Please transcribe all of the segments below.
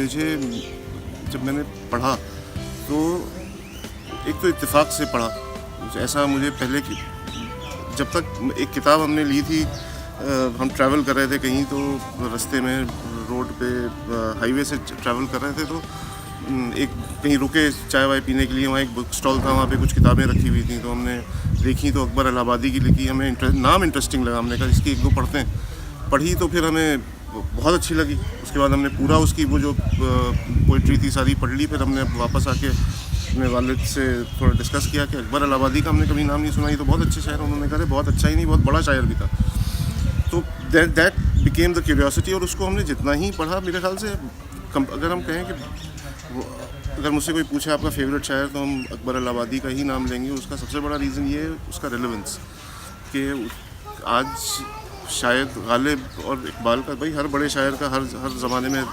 मुझे जब मैंने पढ़ा तो एक तो इत्तेफाक से पढ़ा, ऐसा मुझे पहले की जब तक एक किताब हमने ली थी, हम ट्रैवल कर रहे थे कहीं, तो रास्ते में रोड पे हाईवे से ट्रैवल कर रहे थे, तो एक कहीं रुके चाय वाय पीने के लिए, वहाँ एक बुक स्टॉल था, वहाँ पे कुछ किताबें रखी हुई थी, तो हमने देखी, तो अकबर इलाहाबादी की लिखी, हमें नाम इंटरेस्टिंग लगा, हमने कहा इसकी एक दो पढ़ते हैं। पढ़ी तो फिर हमें बहुत अच्छी लगी। उसके बाद हमने पूरा उसकी वो जो पोइट्री थी सारी पढ़ ली। फिर हमने वापस आके अपने वालिद से थोड़ा डिस्कस किया कि अकबर इलाहाबादी का हमने कभी नाम नहीं सुना, ये तो बहुत अच्छे शायर। उन्होंने कहा बहुत अच्छा ही नहीं, बहुत बड़ा शायर भी था। तो दैट बिकेम द क्यूरियोसिटी, और उसको हमने जितना ही पढ़ा, मेरे ख्याल से अगर हम कहें कि अगर मुझसे कोई पूछे आपका फेवरेट शायर, तो हम अकबर इलाहाबादी का ही नाम लेंगे। उसका सबसे बड़ा रीज़न ये है उसका रेलेवेंस, कि आज शायद गालिब और इकबाल का, भाई हर बड़े शायर का हर ज़माने में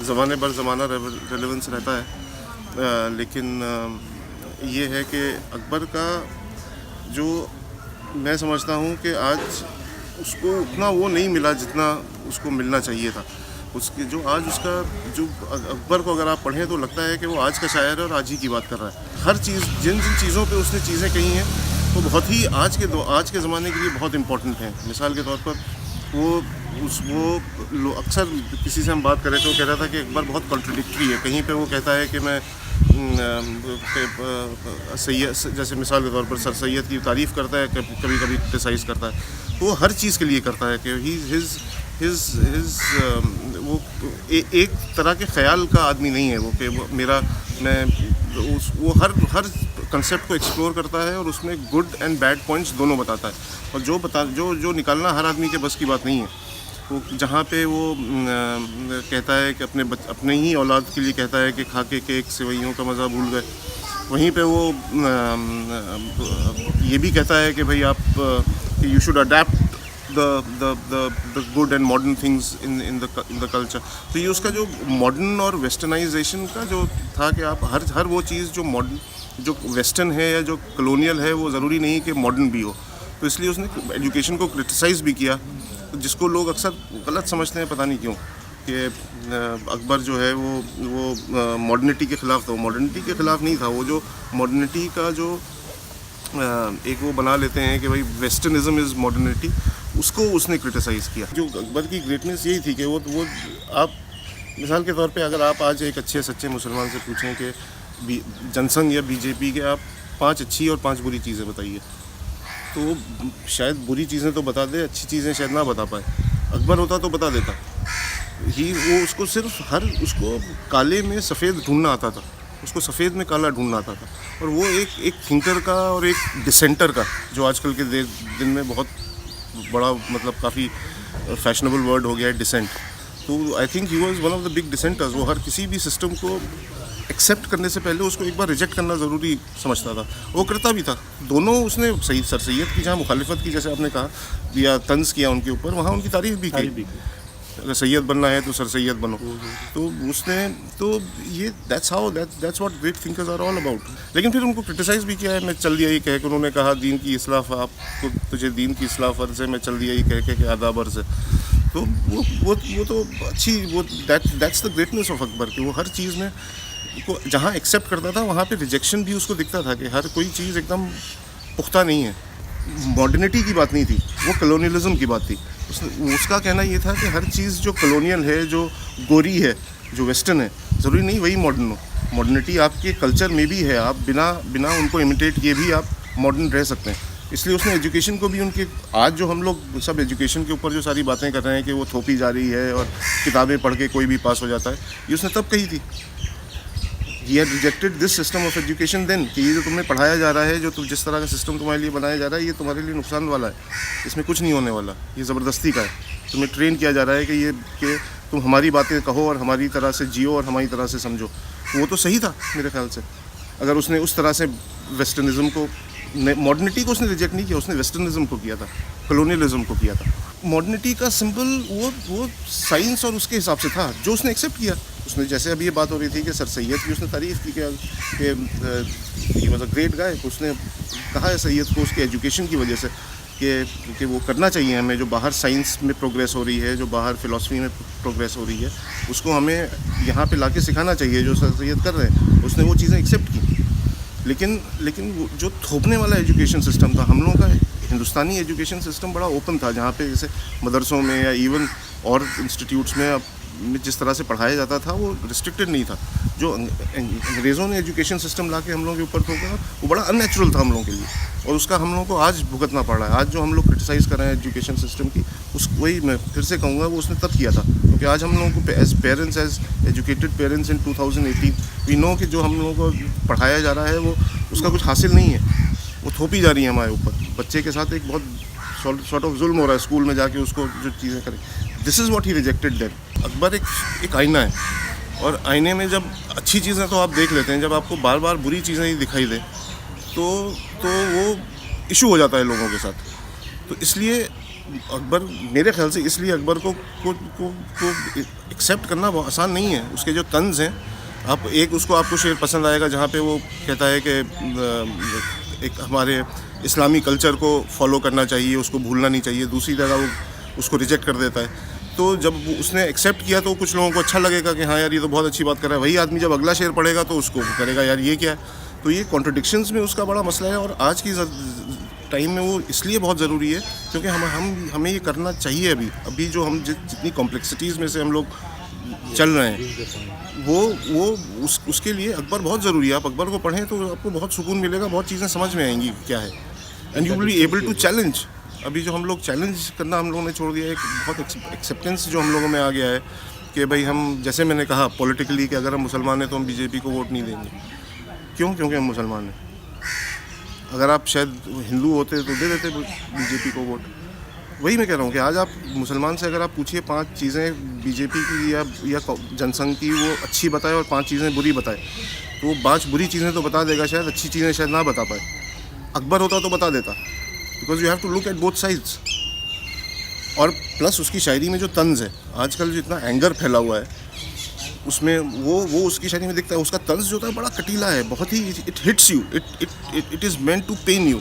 ज़माने भर ज़माना रेलेवेंस रहता है, लेकिन ये है कि अकबर का जो मैं समझता हूँ कि आज उसको उतना वो नहीं मिला जितना उसको मिलना चाहिए था। उसके जो आज उसका जो अकबर को अगर आप पढ़ें तो लगता है कि वो आज का शायर है और आज ही की बात कर रहा है। हर चीज़ जिन जिन चीज़ों पे उसने चीज़ें कही हैं वो बहुत ही आज के ज़माने के लिए बहुत इम्पोर्टेंट हैं। मिसाल के तौर पर वो अक्सर किसी से हम बात करें तो वो कहता था कि अकबर बहुत कॉन्ट्रडिक्टरी है। कहीं पे वो कहता है कि मैं सैयद, जैसे मिसाल के तौर पर सर सैयद की तारीफ़ करता है, कभी कभी क्रिटिसाइज़ करता है। तो वो हर चीज़ के लिए करता है कि वो एक तरह के ख्याल का आदमी नहीं है वो, कि वो हर कंसेप्ट को एक्सप्लोर करता है और उसमें गुड एंड बैड पॉइंट्स दोनों बताता है। और जो निकालना हर आदमी के बस की बात नहीं है। वो जहाँ पे वो कहता है कि अपने ही औलाद के लिए कहता है कि खा के केक सेवइयों का मज़ा भूल गए, वहीं पे वो ये भी कहता है कि भाई आप you should adapt the good and modern things in the culture। तो ये उसका जो मॉडर्न और वेस्टर्नाइजेशन का जो था कि आप हर वो चीज़ जो मॉडर्न, जो वेस्टर्न है या जो कॉलोनियल है, वो ज़रूरी नहीं कि मॉडर्न भी हो। तो इसलिए उसने एजुकेशन को क्रिटिसाइज़ भी किया, जिसको लोग अक्सर गलत समझते हैं, पता नहीं क्यों, कि अकबर जो है वो मॉडर्निटी के ख़िलाफ़ था। मॉडर्निटी के ख़िलाफ़ नहीं था। वो जो मॉडर्निटी का जो एक वो बना लेते हैं कि भाई वेस्टर्निज्म इज़ मॉडर्निटी, उसको उसने क्रिटिसाइज़ किया। जो अकबर की ग्रेटनेस यही थी कि वो आप मिसाल के तौर पे अगर आप आज एक अच्छे सच्चे मुसलमान से पूछें कि जनसंघ या बीजेपी के आप 5 अच्छी और 5 बुरी चीज़ें बताइए, तो शायद बुरी चीज़ें तो बता दे, अच्छी चीज़ें शायद ना बता पाए। अकबर होता तो बता देता वो उसको सिर्फ उसको काले में सफ़ेद ढूंढना आता था, उसको सफ़ेद में काला ढूंढना आता था। और वो एक थिंकर का और एक डिसेंटर का, जो आजकल के दिन में बहुत बड़ा मतलब काफ़ी फैशनेबल वर्ड हो गया है, डिसेंट। तो I think he was one of the big dissenters. वो हर किसी भी सिस्टम को एक्सेप्ट करने से पहले उसको एक बार रिजेक्ट करना ज़रूरी समझता था। वो करता भी था। दोनों उसने सर सैयद की जहाँ मुखालिफत की, जैसे आपने कहा, या तंज़ किया उनके ऊपर, वहाँ उनकी तारीफ़ भी की। अगर सैयद बनना है तो सर सैयद बनो। तो उसने तो ये that's what great thinkers are all about. लेकिन फिर उनको क्रिटिसाइज़ भी किया है। मैं चल दिया ही कह के, उन्होंने कहा दीन की इस्लाह, आपको तुझे दीन की इस्लाह फ़र्ज़ है, मैं चल दिया ही कह के आदाब अर्ज़ है। तो वो तो अच्छी वो that's the greatness of Akbar, कि वो हर चीज़ में को जहाँ एक्सेप्ट करता था वहाँ पे रिजेक्शन भी उसको दिखता था, कि हर कोई चीज़ एकदम पुख्ता नहीं है। मॉडर्निटी की बात नहीं थी, वो कॉलोनियलिज्म की बात थी। उसका कहना ये था कि हर चीज़ जो कॉलोनियल है, जो गोरी है, जो वेस्टर्न है, ज़रूरी नहीं वही मॉडर्न हो। मॉडर्निटी आपके कल्चर में भी है, आप बिना उनको इमिटेट किए भी आप मॉडर्न रह सकते हैं। इसलिए उसने एजुकेशन को भी उनके, आज जो हम लोग सब एजुकेशन के ऊपर जो सारी बातें कर रहे हैं कि वो थोपी जा रही है और किताबें पढ़ के कोई भी पास हो जाता है, ये उसने तब कही थी। He had rejected this system of education then, कि ये जो तुमने पढ़ाया जा रहा है, जो जिस तरह का सिस्टम तुम्हारे लिए बनाया जा रहा है, ये तुम्हारे लिए नुकसान वाला है, इसमें कुछ नहीं होने वाला, ये ज़बरदस्ती का है। तुम्हें ट्रेन किया जा रहा है कि तुम हमारी बातें कहो और हमारी तरह से जियो और हमारी तरह से समझो। वो तो सही था मेरे ख्याल से। अगर उसने उस तरह से वेस्टर्निज्म को, मॉडर्निटी को उसने रिजेक्ट नहीं किया, उसने वेस्टर्निज्म को किया था, कॉलोनियलिज्म को किया था। मॉडर्निटी का सिंबल वो साइंस और उसके हिसाब से था जो उसने एक्सेप्ट किया। उसने, जैसे अभी ये बात हो रही थी कि सर सैयद की उसने तारीफ़ की कि मतलब ग्रेट गाय, उसने कहा है सैयद को उसके एजुकेशन की वजह से कि वो करना चाहिए हमें, जो बाहर साइंस में प्रोग्रेस हो रही है, जो बाहर फ़िलासफ़ी में प्रोग्रेस हो रही है, उसको हमें यहाँ पे लाके सिखाना चाहिए। जो सर सैयद कर रहे हैं उसने वो चीज़ें एक्सेप्ट की, लेकिन वो जो थोपने वाला एजुकेशन सिस्टम था हम लोगों का, हिंदुस्तानी एजुकेशन सिस्टम बड़ा ओपन था, जहाँ पे जैसे मदरसों में या इवन और इंस्टीट्यूट्स में जिस तरह से पढ़ाया जाता था वो रिस्ट्रिक्टेड नहीं था। जो अंग्रेज़ों ने एजुकेशन सिस्टम ला के हम लोगों के ऊपर थोपा वो बड़ा अननेचुरल था हम लोगों के लिए, और उसका हम लोगों को आज भुगतना पड़ रहा है। आज जो हम लोग क्रिटिसाइज़ कर रहे हैं एजुकेशन सिस्टम की, वही मैं फिर से कहूँगा वो उसने तब किया था, क्योंकि आज हम लोगों को as parents, as educated parents in 2018 we know कि जो हम लोगों को पढ़ाया जा रहा है वो उसका कुछ हासिल नहीं है, वो थोपी जा रही है हमारे ऊपर। बच्चे के साथ एक बहुत सॉर्ट ऑफ जुल्म हो रहा है स्कूल में जाके उसको जो चीज़ें करें। This is what he rejected then. Akbar एक आईना है, और आईने में जब अच्छी चीज़ें तो आप देख लेते हैं, जब आपको बार बार बुरी चीज़ें ही दिखाई दें तो वो इशू हो जाता है लोगों के साथ। तो इसलिए अकबर, मेरे ख्याल से इसलिए अकबर को एक्सेप्ट करना बहुत आसान नहीं है। उसके जो तंज हैं, आप एक उसको आपको शेर पसंद आएगा जहाँ पे वो कहता है कि एक हमारे इस्लामी कल्चर को फॉलो करना चाहिए, उसको भूलना नहीं चाहिए। दूसरी जगह वो उसको रिजेक्ट कर देता है। तो जब उसने एक्सेप्ट किया तो कुछ लोगों को अच्छा लगेगा कि हाँ यार ये तो बहुत अच्छी बात कर रहा है। वही आदमी जब अगला शेर पढ़ेगा तो उसको करेगा यार ये क्या है। तो ये कॉन्ट्रडिक्शंस में उसका बड़ा मसला है, और आज की टाइम में वो इसलिए बहुत ज़रूरी है क्योंकि हमें ये करना चाहिए। अभी जो हम जितनी कॉम्प्लेक्सिटीज़ में से हम लोग चल रहे हैं वो उसके लिए अकबर बहुत ज़रूरी है। आप अकबर को पढ़ें तो आपको बहुत सुकून मिलेगा, बहुत चीज़ें समझ में आएंगी क्या है, and you will be able to challenge. अभी जो हम लोग चैलेंज करना हम लोगों ने छोड़ दिया है, एक बहुत एक्सेप्टेंस जो हम लोगों में आ गया है कि भाई हम, जैसे मैंने कहा पॉलिटिकली, कि अगर हम मुसलमान हैं तो हम बीजेपी को वोट नहीं देंगे। क्यों? क्योंकि हम मुसलमान हैं। अगर आप शायद हिंदू होते तो दे देते बीजेपी को वोट। वही मैं कह रहा हूँ कि आज आप मुसलमान से अगर आप पूछिए 5 चीज़ें बीजेपी की या जनसंघ की वो अच्छी बताए और 5 चीज़ें बुरी बताए, तो वो 5 बुरी चीज़ें तो बता देगा, शायद अच्छी चीज़ें शायद ना बता पाए। अकबर होता तो बता देता, because you have to look at both sides. और प्लस उसकी शायरी में जो तंज़ है, आजकल जो इतना एंगर फैला हुआ है उसमें वो उसकी शायरी में दिखता है। उसका तंज़ जो होता है बड़ा कटीला है, बहुत ही, it hits you, it is meant to pain you,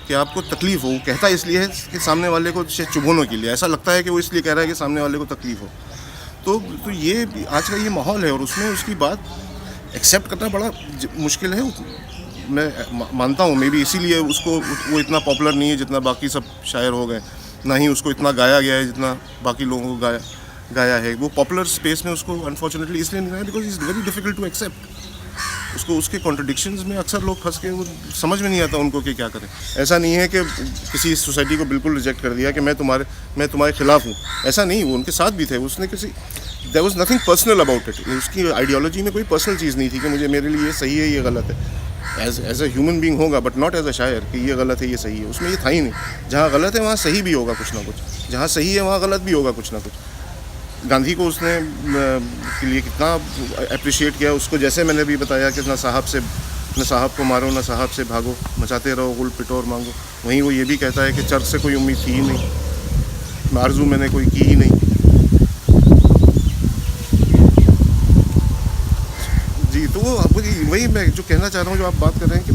कि आपको तकलीफ़ हो। कहता है इसलिए है कि सामने वाले को चुभोने के लिए, ऐसा लगता है कि वो इसलिए कह रहा है कि सामने वाले को तकलीफ़ हो। तो ये आज का ये माहौल है, और उसमें उसकी बात एक्सेप्ट करना बड़ा मुश्किल है। मैं मानता हूँ मे बी इसीलिए उसको वो इतना पॉपुलर नहीं है जितना बाकी सब शायर हो गए, ना ही उसको इतना गाया गया है जितना बाकी लोगों को गाया है। वो पॉपुलर स्पेस में उसको अनफॉर्चुनेटली इसलिए नहीं गाया because is very difficult to accept. उसको उसके कॉन्ट्रडिक्शंस में अक्सर लोग फंस के, वो समझ में नहीं आता उनको कि क्या करें। ऐसा नहीं है कि किसी सोसाइटी को बिल्कुल रिजेक्ट कर दिया कि मैं तुम्हारे खिलाफ हूँ, ऐसा नहीं। वो उनके साथ भी थे, उसने there was nothing personal about it. उसकी आइडियोलॉजी में कोई पर्सनल चीज़ नहीं थी कि मेरे लिए ये सही है ये गलत है। एज अ ह्यूमन बीइंग होगा, बट नॉट एज अ शायर कि ये गलत है ये सही है। उसमें ये था ही नहीं। जहाँ गलत है वहाँ सही भी होगा कुछ ना कुछ, जहाँ सही है वहाँ गलत भी होगा कुछ ना कुछ। गांधी को उसने के लिए कितना अप्रिशिएट किया उसको, जैसे मैंने भी बताया कि ना साहब को मारो ना साहब से भागो, मचाते रहो गुल पिटोर मांगो। वहीं वो ये भी कहता है कि चर्च से कोई उम्मीद थी ही नहीं, आरज़ू मैंने कोई की ही नहीं। जी, तो वही मैं जो कहना चाह रहा हूँ, जो आप बात कर रहे हैं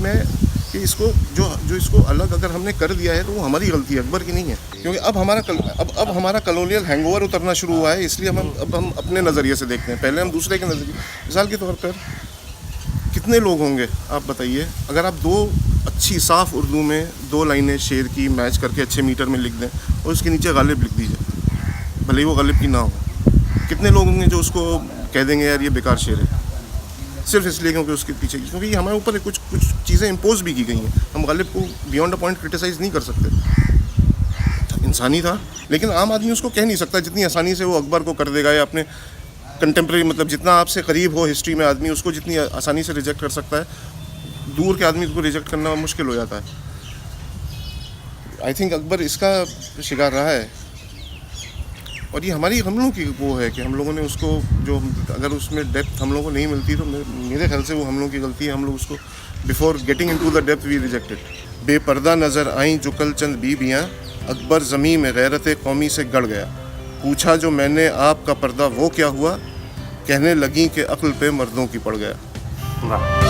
कि इसको जो इसको अलग अगर हमने कर दिया है तो वो हमारी गलती है, अकबर की नहीं है। क्योंकि अब हमारा कलोनियल हैंगओवर उतरना शुरू हुआ है, इसलिए हम अपने नज़रिए से देखते हैं। पहले हम दूसरे के नज़रिए, मिसाल के तौर पर कितने लोग होंगे आप बताइए, अगर आप 2 अच्छी साफ़ उर्दू में 2 लाइनें शेर की मैच करके अच्छे मीटर में लिख दें और उसके नीचे गालिब लिख दीजिए, भले ही वो गालिब की ना हो, कितने लोग होंगे जो उसको कह देंगे यार ये बेकार शेर है, सिर्फ इसलिए क्योंकि उसके पीछे, क्योंकि हमारे ऊपर कुछ चीज़ें इम्पोज भी की गई हैं। हम गालिब को बियॉन्ड अ पॉइंट क्रिटिसाइज़ नहीं कर सकते। इंसानी था, लेकिन आम आदमी उसको कह नहीं सकता जितनी आसानी से वो अकबर को कर देगा, या अपने कंटेम्प्रेरी, मतलब जितना आपसे करीब हो हिस्ट्री में आदमी, उसको जितनी आसानी से रिजेक्ट कर सकता है, दूर के आदमी को रिजेक्ट करना मुश्किल हो जाता है। आई थिंक अकबर इसका शिकार रहा है, और ये हम लोगों की वो है कि हम लोगों ने उसको, जो अगर उसमें डेप्थ हम लोगों को नहीं मिलती तो मेरे ख्याल से वो हम लोगों की गलती है। हम लोग उसको before getting into the depth we rejected. बेपर्दा नज़र आईं जो कल चंद बीबियाँ, अकबर ज़मीं में गैरत कौमी से गड़ गया। पूछा जो मैंने आपका पर्दा वो क्या हुआ, कहने लगी कि अक्ल पे मर्दों की पड़ गया। वाह।